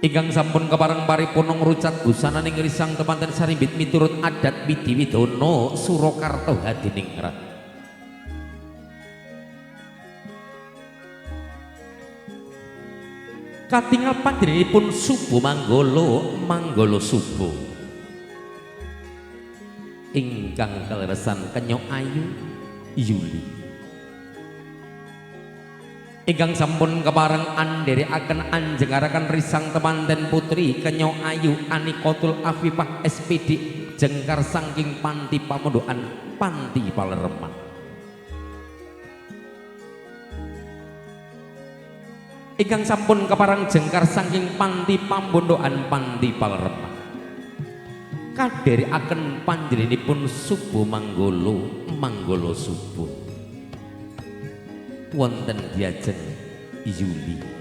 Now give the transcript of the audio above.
ingkang sampun kepareng paripurna ngrucat busananing risang temanten sarimbit miturut adat Widiwidana Surakarta hadiningrat. Katingal panjenenganipun Suba Manggala Suba ingkang kaleresan Kenya Ayu Yuli ingkang sampun kepareng andherekaken anjengaraken risang temanten putri Kenya Ayu Anikotul Afifah SPD jengkar saking panti pamondokan Panti Palereman ingkang sampun kepareng jengkar saking panti pamondokan Panti Palereman kadherekaken panjenenganipun Suba Manggala Suba wonten diajeng Yuli